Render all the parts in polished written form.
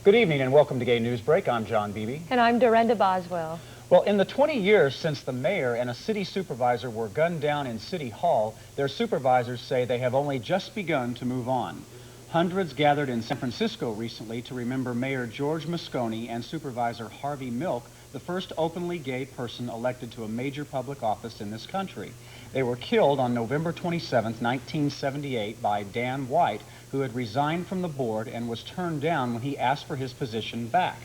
Good evening and welcome to Gay Newsbreak. I'm John Beebe. And I'm Dorinda Boswell. Well, in the 20 years since the mayor and a city supervisor were gunned down in City Hall, their supervisors say they have only just begun to move on. Hundreds gathered in San Francisco recently to remember Mayor George Moscone and Supervisor Harvey Milk, the first openly gay person elected to a major public office in this country. They were killed on November 27, 1978 by Dan White, who had resigned from the board and was turned down when he asked for his position back.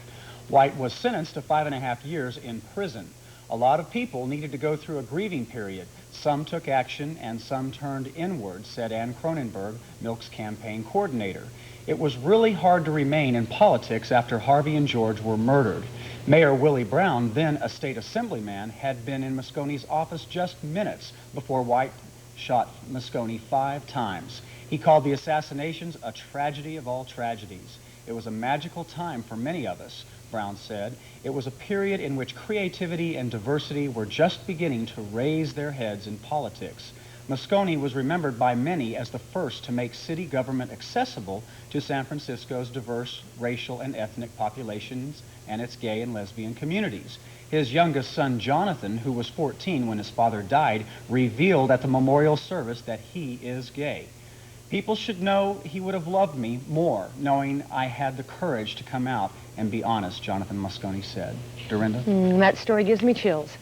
White was sentenced to 5.5 years in prison. A lot of people needed to go through a grieving period. Some took action and some turned inward, said Ann Cronenberg, Milk's campaign coordinator. It was really hard to remain in politics after Harvey and George were murdered. Mayor Willie Brown, then a state assemblyman, had been in Moscone's office just minutes before White shot Moscone 5 times. He called the assassinations a tragedy of all tragedies. It was a magical time for many of us, Brown said. It was a period in which creativity and diversity were just beginning to raise their heads in politics. Moscone was remembered by many as the first to make city government accessible to San Francisco's diverse racial and ethnic populations and its gay and lesbian communities. His youngest son, Jonathan, who was 14 when his father died, revealed at the memorial service that he is gay. People should know he would have loved me more, knowing I had the courage to come out and be honest, Jonathan Moscone said. Dorinda? That story gives me chills.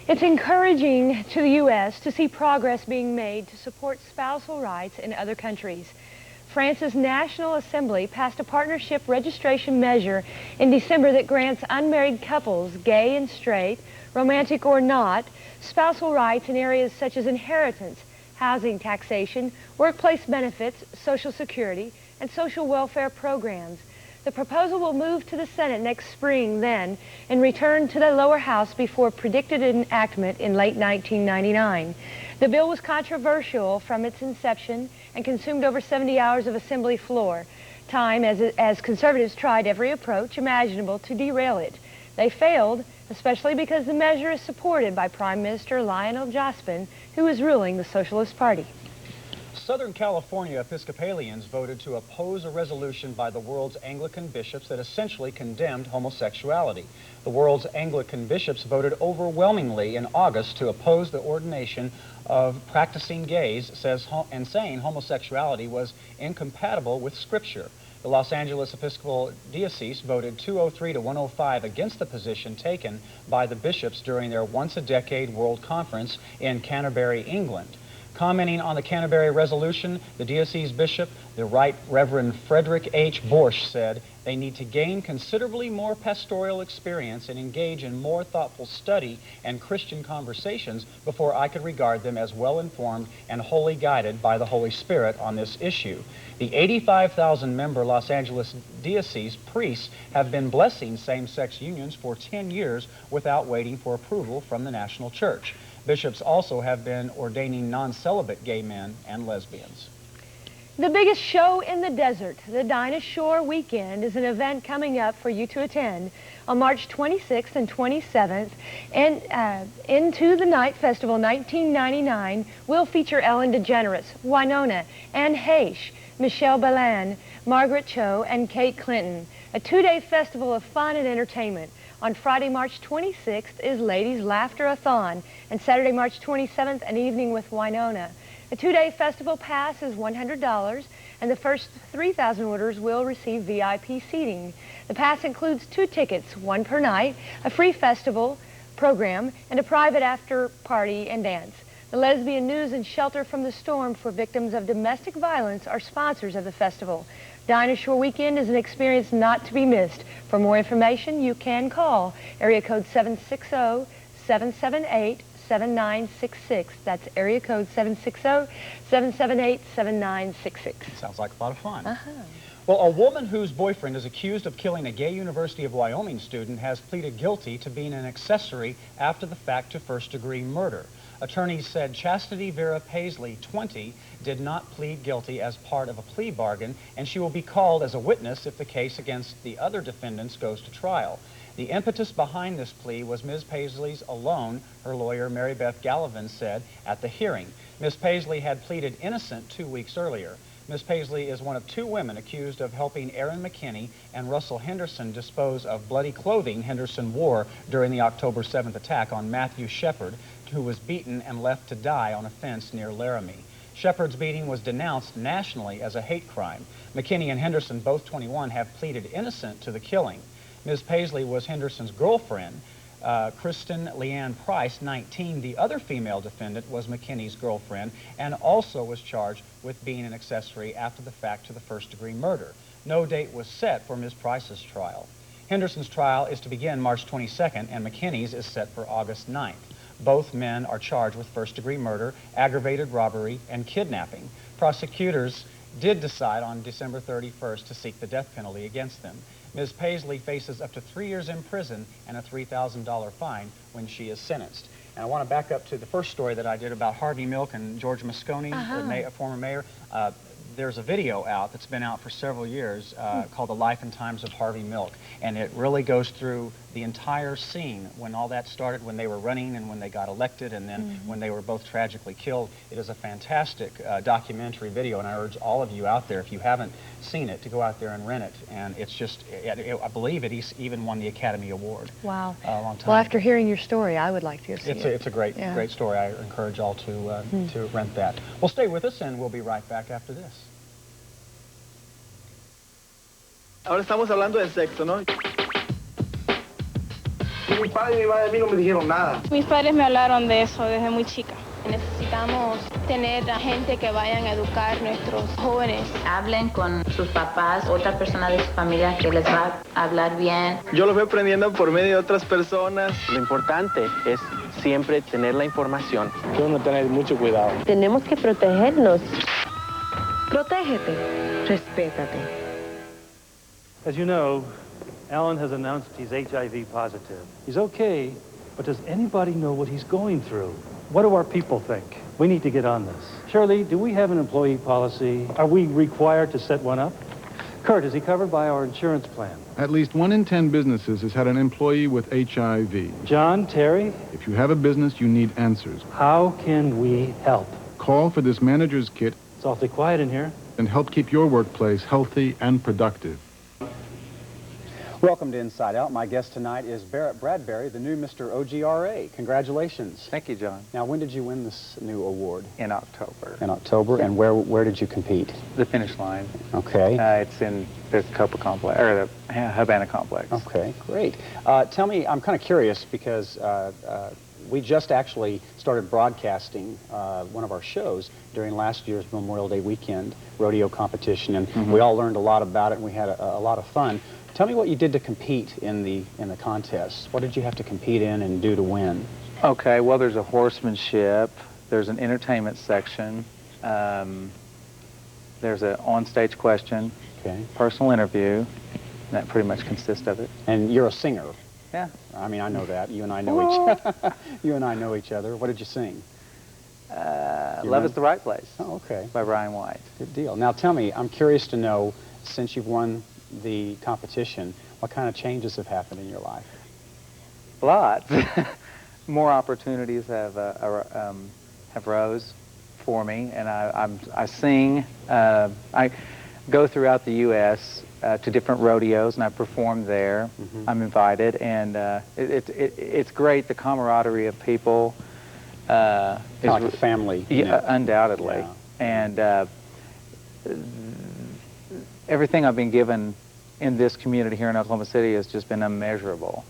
It's encouraging to the U.S. to see progress being made to support spousal rights in other countries. France's National Assembly passed a partnership registration measure in December that grants unmarried couples, gay and straight, romantic or not, spousal rights in areas such as inheritance, housing taxation, workplace benefits, Social Security, and social welfare programs. The proposal will move to the Senate next spring then and return to the lower house before predicted enactment in late 1999. The bill was controversial from its inception and consumed over 70 hours of Assembly floor time as conservatives tried every approach imaginable to derail it. They failed, especially because the measure is supported by Prime Minister Lionel Jospin, who is ruling the Socialist Party. Southern California Episcopalians voted to oppose a resolution by the world's Anglican bishops that essentially condemned homosexuality. The world's Anglican bishops voted overwhelmingly in August to oppose the ordination of practicing gays, saying homosexuality was incompatible with Scripture. The Los Angeles Episcopal Diocese voted 203 to 105 against the position taken by the bishops during their once-a-decade World Conference in Canterbury, England. Commenting on the Canterbury resolution, the diocese bishop, the Right Reverend Frederick H. Borsch, said they need to gain considerably more pastoral experience and engage in more thoughtful study and Christian conversations before I could regard them as well-informed and wholly guided by the Holy Spirit on this issue. The 85,000-member Los Angeles Diocese priests have been blessing same-sex unions for 10 years without waiting for approval from the national church. Bishops also have been ordaining non-celibate gay men and lesbians. The biggest show in the desert, the Dinah Shore Weekend, is an event coming up for you to attend on March 26th and 27th. And Into the Night Festival 1999 will feature Ellen DeGeneres, Winona, Anne Heche, Michelle Balan, Margaret Cho, and Kate Clinton. A 2-day festival of fun and entertainment. On Friday, March 26th is Ladies Laughter-a-thon, and Saturday, March 27th, an evening with Winona. The 2-day festival pass is $100, and the first 3,000 orders will receive VIP seating. The pass includes 2 tickets, 1 per night, a free festival program, and a private after-party and dance. The Lesbian News and Shelter from the Storm for victims of domestic violence are sponsors of the festival. Dinah Shore Weekend is an experience not to be missed. For more information, you can call area code 760-778-7966. That's area code 760-778-7966. Sounds like a lot of fun. Well, a woman whose boyfriend is accused of killing a gay University of Wyoming student has pleaded guilty to being an accessory after the fact to first-degree murder. Attorneys said Chastity Vera Paisley, 20, did not plead guilty as part of a plea bargain, and she will be called as a witness if the case against the other defendants goes to trial. The impetus behind this plea was Ms. Paisley's alone, her lawyer Mary Beth Gallivan said at the hearing. Ms. Paisley had pleaded innocent 2 weeks earlier. Ms. Paisley is one of 2 women accused of helping Aaron McKinney and Russell Henderson dispose of bloody clothing Henderson wore during the October 7th attack on Matthew Shepard, who was beaten and left to die on a fence near Laramie. Shepard's beating was denounced nationally as a hate crime. McKinney and Henderson, both 21, have pleaded innocent to the killing. Ms. Paisley was Henderson's girlfriend. Kristen Leanne Price, 19, the other female defendant, was McKinney's girlfriend and also was charged with being an accessory after the fact to the first-degree murder. No date was set for Ms. Price's trial. Henderson's trial is to begin March 22nd, and McKinney's is set for August 9th. Both men are charged with first-degree murder, aggravated robbery, and kidnapping. Prosecutors did decide on December 31st to seek the death penalty against them. Ms. Paisley faces up to 3 years in prison and a $3,000 fine when she is sentenced. And I want to back up to the first story that I did about Harvey Milk and George Moscone, the former mayor. There's a video out that's been out for several years called The Life and Times of Harvey Milk, and it really goes through the entire scene when all that started, when they were running and when they got elected, and then when they were both tragically killed. It is a fantastic documentary video, and I urge all of you out there, if you haven't seen it, to go out there and rent it. And it's just, I believe it even won the Academy Award. Wow. A long time Well, ago. after hearing your story, I would like to go see it. It's a great story. I encourage all to rent that. Well, stay with us, and we'll be right back after this. Ahora estamos hablando de sexo, ¿no? Mi padre y mi madre a mí no me dijeron nada. Mis padres me hablaron de eso desde muy chica. Necesitamos tener a gente que vayan a educar a nuestros jóvenes. Hablen con sus papás, otra persona de su familia que les va a hablar bien. Yo lo fui aprendiendo por medio de otras personas. Lo importante es siempre tener la información. Debemos tener mucho cuidado. Tenemos que protegernos. Protégete. Respétate. As you know, Alan has announced he's HIV positive. He's okay, but does anybody know what he's going through? What do our people think? We need to get on this. Shirley, do we have an employee policy? Are we required to set one up? Kurt, is he covered by our insurance plan? At least 1 in 10 businesses has had an employee with HIV. John, Terry? If you have a business, you need answers. How can we help? Call for this manager's kit It's awfully quiet in here. and help keep your workplace healthy and productive. Welcome to Inside Out. My guest tonight is Barrett Bradbury, the new Mr. OGRA. Congratulations. Thank you, John. Now, when did you win this new award? In October. In October, and where did you compete? The finish line. Okay. It's in the Copa Complex, or the Havana Complex. Okay, great. Tell me, I'm kind of curious because we just actually started broadcasting one of our shows during last year's Memorial Day weekend rodeo competition, and we all learned a lot about it, and we had a lot of fun. Tell me what you did to compete in the contest. What did you have to compete in and do to win? Okay, well, there's a horsemanship, there's an entertainment section, there's an on-stage question, personal interview, and that pretty much consists of it. And you're a singer. Yeah. I mean, I know that. You and I know you and I know each other. What did you sing? Love is the Right Place. Oh, okay. By Brian White. Good deal. Now tell me, I'm curious to know, since you've won the competition, what kind of changes have happened in your life? Lots. More opportunities have rose for me, and I sing. I go throughout the U.S. To different rodeos, and I perform there. I'm invited, and it's great. The camaraderie of people is like a family. Yeah, undoubtedly. Yeah. And everything I've been given in this community here in Oklahoma City has just been immeasurable.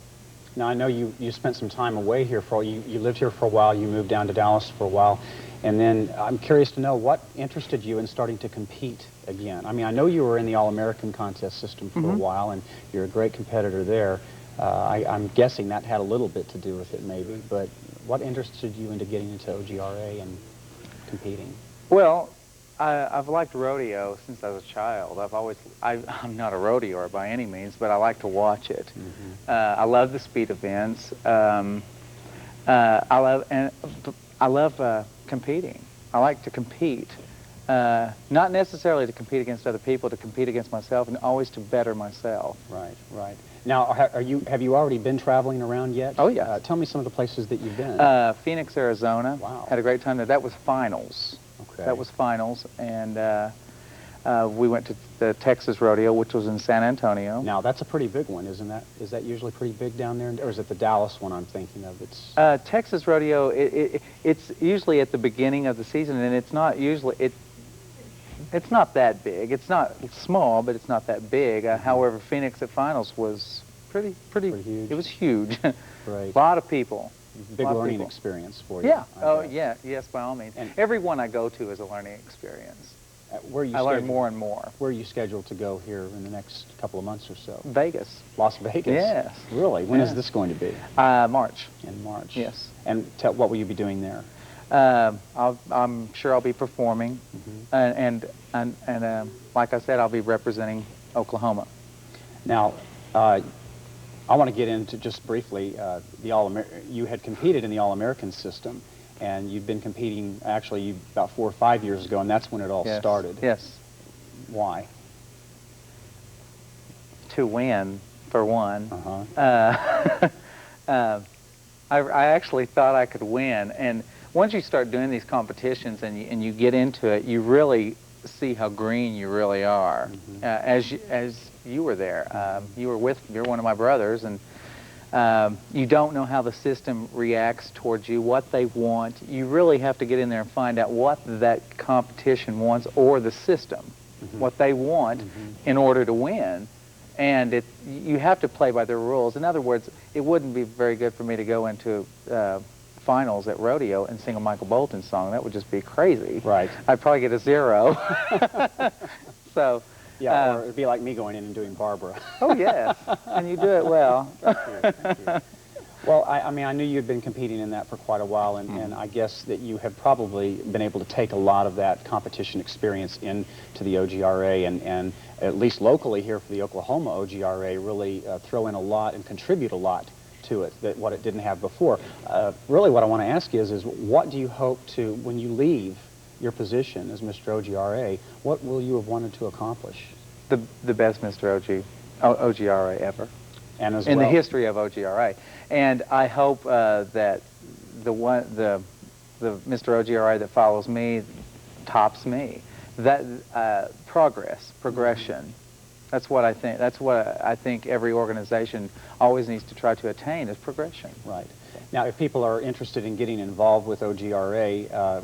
Now, I know you spent some time away here you lived here for a while, you moved down to Dallas for a while, and then I'm curious to know what interested you in starting to compete again. I mean, I know you were in the All-American contest system for a while, and you're a great competitor there. I'm guessing that had a little bit to do with it, maybe, but what interested you into getting into OGRA and competing? Well, I've liked rodeo since I was a child. I'm not a rodeoer by any means, but I like to watch it. I love the speed events. I love competing. I like to compete, not necessarily to compete against other people, to compete against myself, and always to better myself. Right, right. Now, have you already been traveling around yet? Oh, yeah. Tell me some of the places that you've been. Phoenix, Arizona. Wow. Had a great time there. That was finals. Okay. That was finals, and We went to the Texas Rodeo, which was in San Antonio. Now, that's a pretty big one, isn't that? Is that usually pretty big down there? Or is it the Dallas one I'm thinking of? It's Texas Rodeo, it's usually at the beginning of the season, and it's not usually, it's not that big. It's not small, but it's not that big. However, Phoenix at Finals was pretty huge. It was huge. Right. A lot of people. Big learning experience for you. Yeah. I bet. Yeah. Yes, by all means. And every one I go to is a learning experience. I learn more and more. Where are you scheduled to go here in the next couple of months or so? Vegas. Las Vegas? Yes. Really? When is this going to be? March. In March. Yes. And what will you be doing there? I'm sure I'll be performing, and like I said, I'll be representing Oklahoma. Now, I want to get into just briefly you had competed in the All-American system, and you've been competing actually about 4 or 5 years ago, and that's when it all started. Yes. Why? To win, for one. I actually thought I could win, and once you start doing these competitions and you get into it, you really see how green you really are. As you were there, you're one of my brothers, and you don't know how the system reacts towards you, what they want. You really have to get in there and find out what that competition wants, or the system, what they want in order to win. And you have to play by their rules. In other words, it wouldn't be very good for me to go into finals at rodeo and sing a Michael Bolton song. That would just be crazy. Right. I'd probably get a 0. So. Yeah, or it'd be like me going in and doing Barbara. Oh, yes, and you do it well. Thank you. Well, I mean, I knew you'd been competing in that for quite a while, and I guess that you have probably been able to take a lot of that competition experience into the OGRA, and at least locally here for the Oklahoma OGRA, really throw in a lot and contribute a lot to it, what it didn't have before. Really what I want to ask you is what do you hope to, when you leave your position as Mr. OGRA, what will you have wanted to accomplish? The best Mr. OGRA ever. And as in well, the history of OGRA. And I hope that the Mr. OGRA that follows me tops me. That progression. That's what I think. That's what I think every organization always needs to try to attain, is progression. Right. Now, if people are interested in getting involved with OGRA,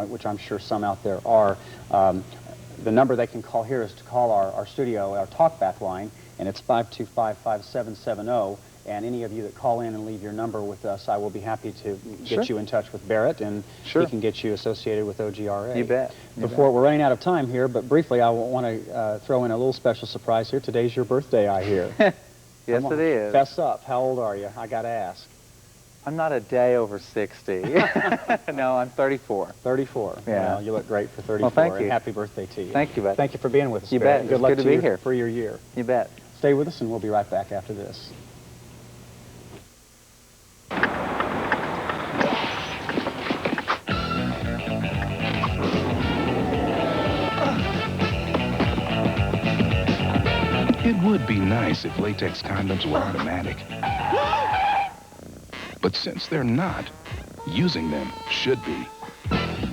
which I'm sure some out there are, the number they can call here is to call our studio, our talkback line, and it's 525-5770. And any of you that call in and leave your number with us, I will be happy to get you in touch with Barrett, and he can get you associated with OGRA. You bet. We're running out of time here, but briefly, I want to throw in a little special surprise here. Today's your birthday, I hear. Yes, it is. Fess up. How old are you? I got to ask. I'm not a day over 60. No, I'm 34. 34. Yeah. Well, you look great for 34. Well, thank you. And happy birthday to you. Thank you, bud. Thank you for being with us, You Barrett. bet. Good luck good to be you here for your year. You bet. Stay with us, and we'll be right back after this. It would be nice if latex condoms were automatic. But since they're not, using them should be.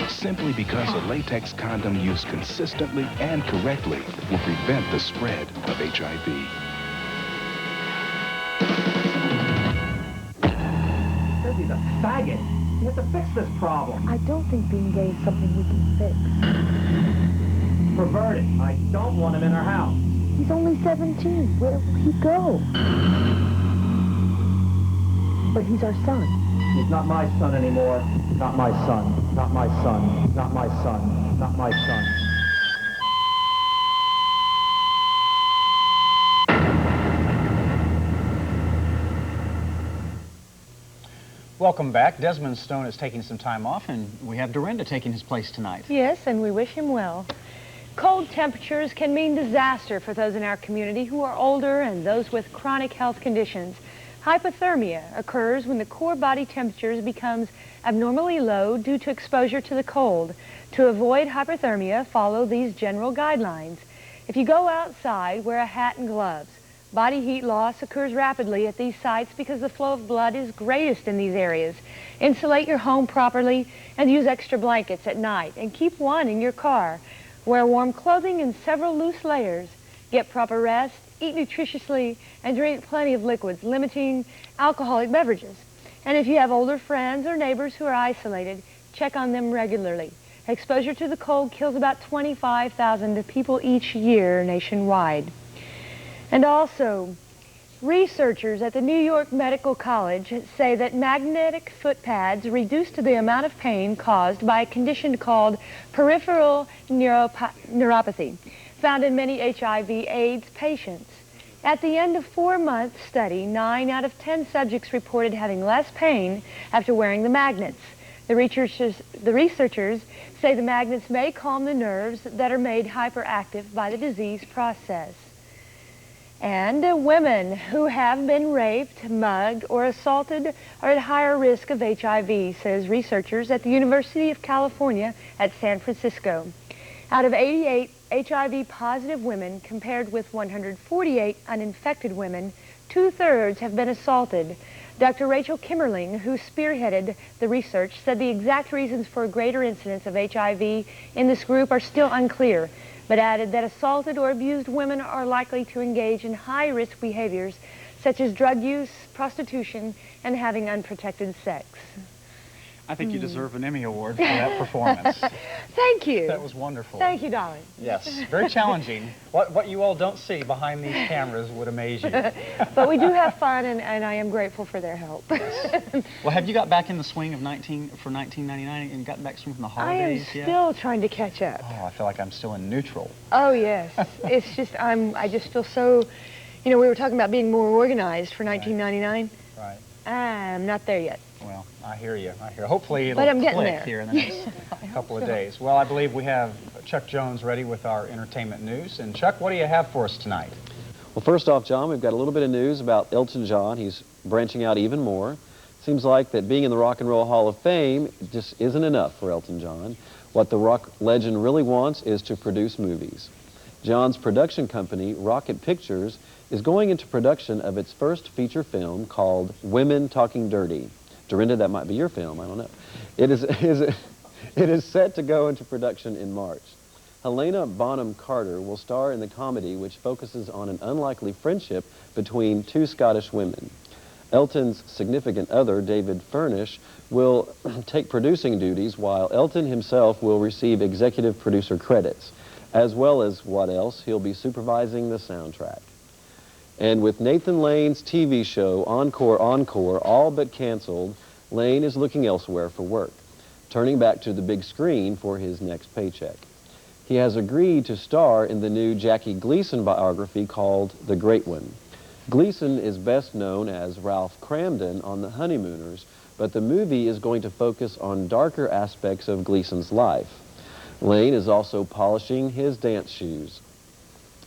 Simply because a latex condom used consistently and correctly will prevent the spread of HIV. He's a faggot. You have to fix this problem. I don't think being gay is something we can fix. Perverted. I don't want him in our house. He's only 17. Where will he go? But he's our son. He's not my son anymore. Not my son. Not my son. Not my son. Not my son. Welcome back. Desmond Stone is taking some time off, and we have Dorinda taking his place tonight. Yes, and we wish him well. Cold temperatures can mean disaster for those in our community who are older and those with chronic health conditions. Hypothermia occurs when the core body temperature becomes abnormally low due to exposure to the cold. To avoid hypothermia, follow these general guidelines. If you go outside, wear a hat and gloves. Body heat loss occurs rapidly at these sites because the flow of blood is greatest in these areas. Insulate your home properly and use extra blankets at night, and keep one in your car. Wear warm clothing in several loose layers. Get proper rest, eat nutritiously, and drink plenty of liquids, limiting alcoholic beverages. And if you have older friends or neighbors who are isolated, check on them regularly. Exposure to the cold kills about 25,000 people each year nationwide. And also, researchers at the New York Medical College say that magnetic foot pads reduce the amount of pain caused by a condition called peripheral neuropathy, found in many HIV/AIDS patients. At the end of a 4-month study, 9 out of 10 subjects reported having less pain after wearing the magnets. The researchers say the magnets may calm the nerves that are made hyperactive by the disease process. And women who have been raped, mugged, or assaulted are at higher risk of HIV, says researchers at the University of California at San Francisco. Out of 88 HIV-positive women compared with 148 uninfected women, 2/3 have been assaulted. Dr. Rachel Kimmerling, who spearheaded the research, said the exact reasons for a greater incidence of HIV in this group are still unclear, but added that assaulted or abused women are likely to engage in high-risk behaviors such as drug use, prostitution, and having unprotected sex. I think you deserve an Emmy Award for that performance. Thank you. That was wonderful. Thank you, darling. Yes, very challenging. What you all don't see behind these cameras would amaze you. But we do have fun, and I am grateful for their help. Well, have you got back in the swing of 1999 and gotten back from the holidays yet? I am still trying to catch up. Oh, I feel like I'm still in neutral. Oh, yes. It's just, I just feel so, you know, we were talking about being more organized for 1999. Right. I'm not there yet. Well, I hear you. I hear. Hopefully it'll click here in the next couple of days. Well, I believe we have Chuck Jones ready with our entertainment news. And Chuck, what do you have for us tonight? Well, first off, John, we've got a little bit of news about Elton John. He's branching out even more. Seems like that being in the Rock and Roll Hall of Fame just isn't enough for Elton John. What the rock legend really wants is to produce movies. John's production company, Rocket Pictures, is going into production of its first feature film called Women Talking Dirty. Dorinda, that might be your film, I don't know. It is set to go into production in March. Helena Bonham Carter will star in the comedy, which focuses on an unlikely friendship between two Scottish women. Elton's significant other, David Furnish, will take producing duties, while Elton himself will receive executive producer credits, as well as what else, he'll be supervising the soundtrack. And with Nathan Lane's TV show, Encore, Encore, all but canceled, Lane is looking elsewhere for work, turning back to the big screen for his next paycheck. He has agreed to star in the new Jackie Gleason biography called The Great One. Gleason is best known as Ralph Cramden on The Honeymooners, but the movie is going to focus on darker aspects of Gleason's life. Lane is also polishing his dance shoes.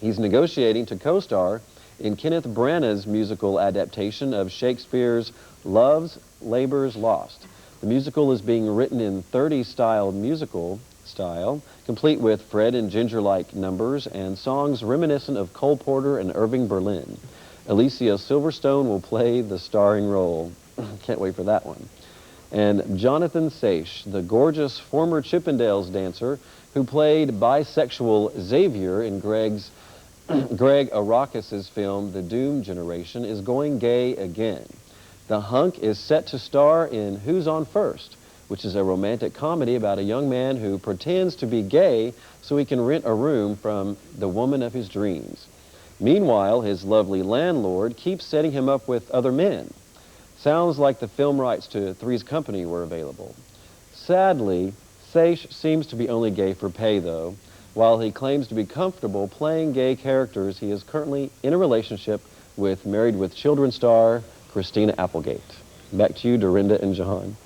He's negotiating to co-star in Kenneth Branagh's musical adaptation of Shakespeare's Love's Labour's Lost. The musical is being written in 30s musical style, complete with Fred and Ginger-like numbers and songs reminiscent of Cole Porter and Irving Berlin. Alicia Silverstone will play the starring role. Can't wait for that one. And Jonathan Saish, the gorgeous former Chippendales dancer who played bisexual Xavier in Greg Arrakis' film The Doom Generation, is going gay again. The hunk is set to star in Who's on First, which is a romantic comedy about a young man who pretends to be gay so he can rent a room from the woman of his dreams. Meanwhile, his lovely landlord keeps setting him up with other men. Sounds like the film rights to Three's Company were available. Sadly, Saish seems to be only gay for pay, though. While he claims to be comfortable playing gay characters, he is currently in a relationship with Married with Children star Christina Applegate. Back to you, Dorinda and John.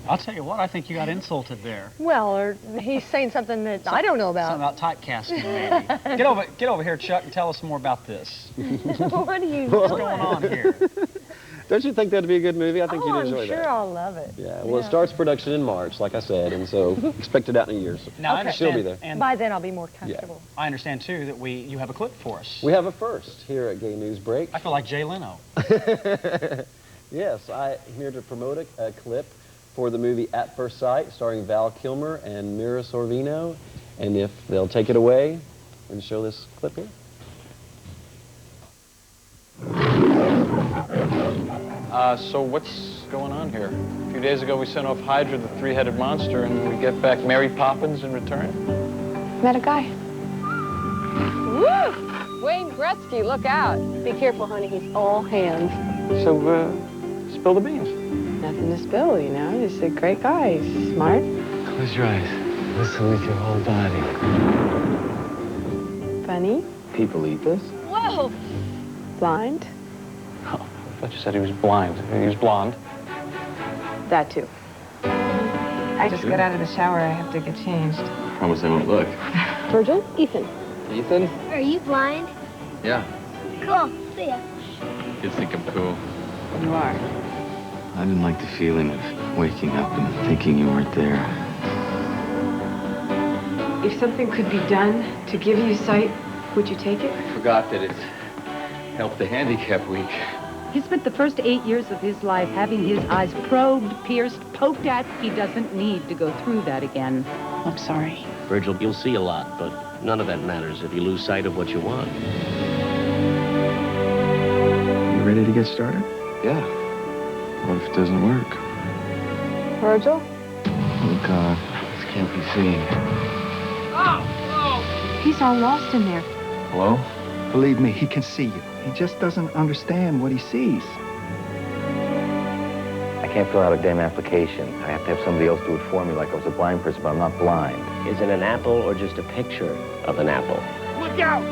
I'll tell you what, I think you got insulted there. Well, or he's saying something that I don't know about. Something about typecasting, maybe. Get over here, Chuck, and tell us more about this. What are you What's doing? going on here? Don't you think that'd be a good movie? I think you'd enjoy I'm sure that. I'll love it. Yeah, well, it starts production in March, like I said, and so expect it out in a year. So now, I understand, she'll be there. And by then, I'll be more comfortable. Yeah. I understand, too, that you have a clip for us. We have a first here at Gay News Break. I feel like Jay Leno. Yes, I'm here to promote a clip for the movie At First Sight, starring Val Kilmer and Mira Sorvino. And if they'll take it away and show this clip here. So what's going on here? A few days ago we sent off Hydra, the three-headed monster, and we get back Mary Poppins in return? Met a guy. Woo! Wayne Gretzky, look out. Be careful, honey. He's all hands. So, spill the beans. Nothing to spill, you know. He's a great guy. He's smart. Close your eyes. Listen with your whole body. Funny. People eat this? Whoa! Blind. Oh, I thought you said he was blind. He was blonde. That too. I just got out of the shower. I have to get changed. Promise I won't look. Virgil? Ethan. Ethan? Are you blind? Yeah. Cool. See ya. Kids think I'm cool. You are. I didn't like the feeling of waking up and thinking you weren't there. If something could be done to give you sight, would you take it? I forgot that it helped the handicap week. He spent the first 8 years of his life having his eyes probed, pierced, poked at. He doesn't need to go through that again. I'm sorry. Virgil, you'll see a lot, but none of that matters if you lose sight of what you want. You ready to get started? Yeah. What if it doesn't work? Virgil? Oh, God. This can't be seen. He's all lost in there. Hello? Believe me, he can see you. He just doesn't understand what he sees. I can't fill out a damn application. I have to have somebody else do it for me like I was a blind person, but I'm not blind. Is it an apple or just a picture of an apple? Look out!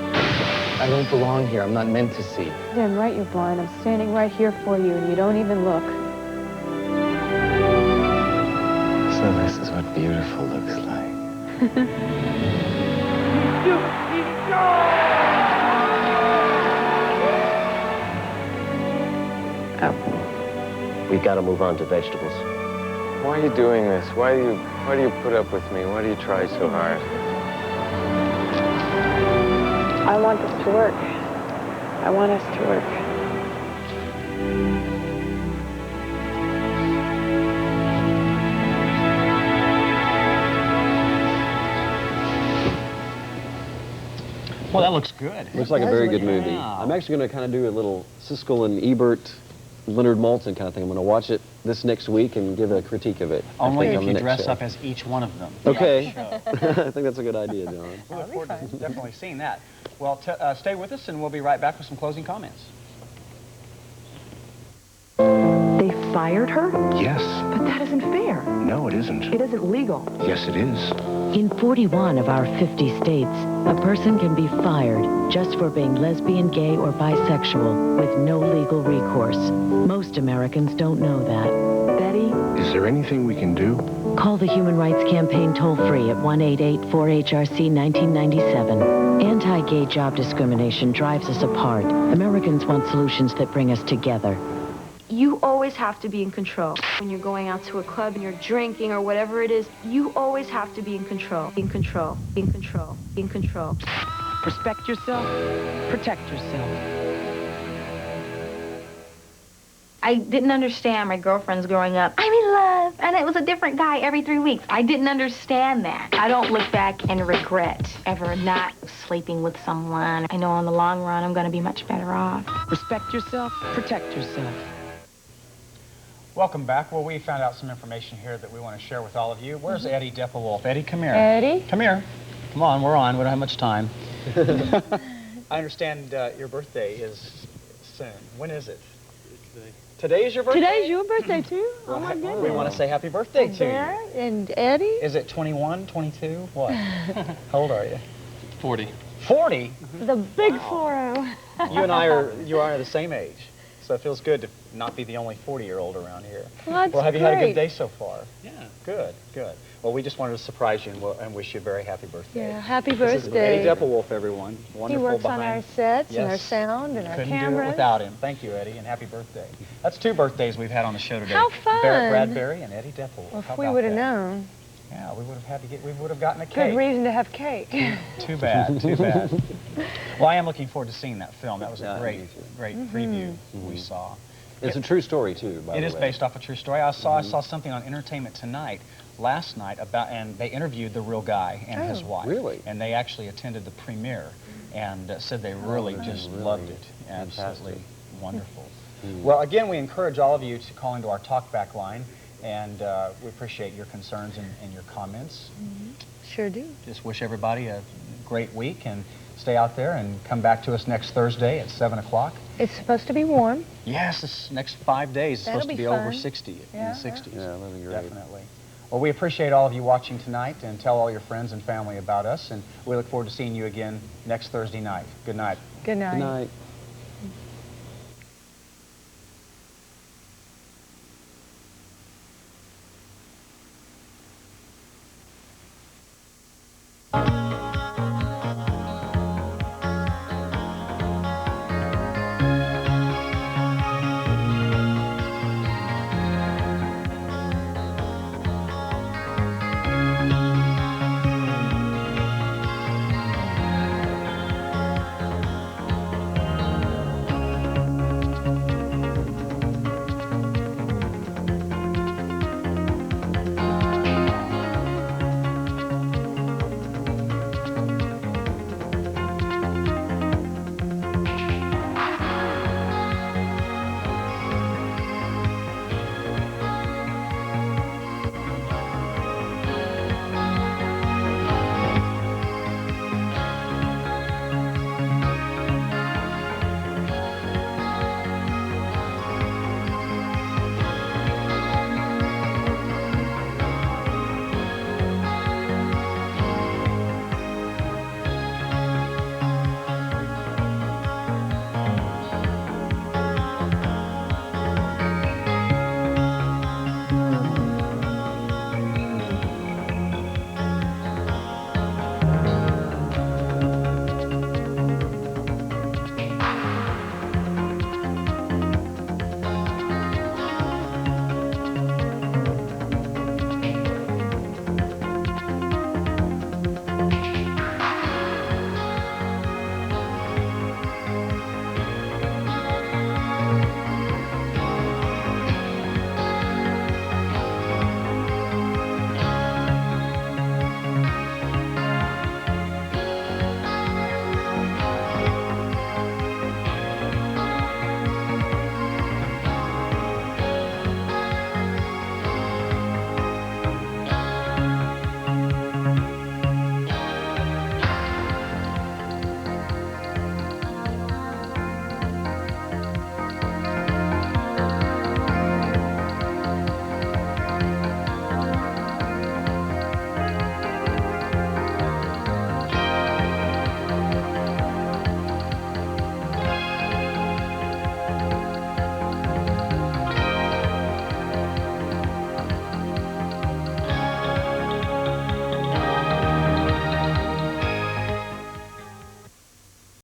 I don't belong here. I'm not meant to see. Damn right you're blind. I'm standing right here for you, and you don't even look. So this is what beautiful looks like. We've got to move on to vegetables. Why are you doing this? Why do you put up with me? Why do you try so hard? I want this to work. I want us to work. Well, that looks good. Looks like a very good movie. Yeah. I'm actually going to kind of do a little Siskel and Ebert, Leonard Maltin kind of thing. I'm going to watch it this next week and give a critique of it. Only if on the you next dress show. up as each one of them. Okay. I think that's a good idea, John. We look forward to definitely seeing that. Well, stay with us, and we'll be right back with some closing comments. They fired her? Yes. But that isn't fair. No, it isn't. It isn't legal. Yes, it is. In 41 of our 50 states, a person can be fired just for being lesbian, gay, or bisexual with no legal recourse. Most Americans don't know that. Betty? Is there anything we can do? Call the Human Rights Campaign toll-free at 1-888-4HRC-1997. Anti-gay job discrimination drives us apart. Americans want solutions that bring us together. You always have to be in control. When you're going out to a club and you're drinking or whatever it is, you always have to be in control. In control. In control. In control. Respect yourself. Protect yourself. I didn't understand my girlfriends growing up. I'm in love, and it was a different guy every 3 weeks. I didn't understand that. I don't look back and regret ever not sleeping with someone. I know in the long run I'm going to be much better off. Respect yourself. Protect yourself. Welcome back. Well, we found out some information here that we want to share with all of you. Where's Eddie Deppelwolf? Eddie, come here. Eddie? Come here. Come on, we're on. We don't have much time. I understand your birthday is soon. When is it? Today is your birthday? Today's your birthday, too? Oh, my goodness. We want to say happy birthday to you. And Eddie? Is it 21, 22? What? How old are you? 40. 40? The big 40. You and I are the same age. So it feels good to not be the only 40-year-old around here. Well, have you had a great. good day so far? Yeah. Good, good. Well, we just wanted to surprise you and wish you a very happy birthday. Yeah, happy This is birthday. Eddie Deppelwolf, everyone. Wonderful. He works on behind. our sets and our Yes. sound and our Couldn't do it cameras. without him. Thank you, Eddie, and happy birthday. That's 2 birthdays we've had on the show today. How fun. Barrett Bradbury and Eddie Deppelwolf. Well, How if we about would have that? known. Yeah, we would have gotten a cake. Good reason to have cake. Too bad, too bad. Well, I am looking forward to seeing that film. That was a great preview we saw. It's a true story, too, by the way. It is based off a true story. I saw something on Entertainment Tonight last night and they interviewed the real guy and his wife. Really? And they actually attended the premiere and said they really just loved it. Absolutely wonderful. Well, again, we encourage all of you to call into our talkback line, and we appreciate your concerns and your comments. Sure do. Just wish everybody a great week, and stay out there and come back to us next Thursday at 7 o'clock. It's supposed to be warm. Yes, this next 5 days is supposed to be over 60 in the 60s. Yeah, that'll be great. Definitely. Well, we appreciate all of you watching tonight, and tell all your friends and family about us, and we look forward to seeing you again next Thursday night. Good night. Good night. Good night.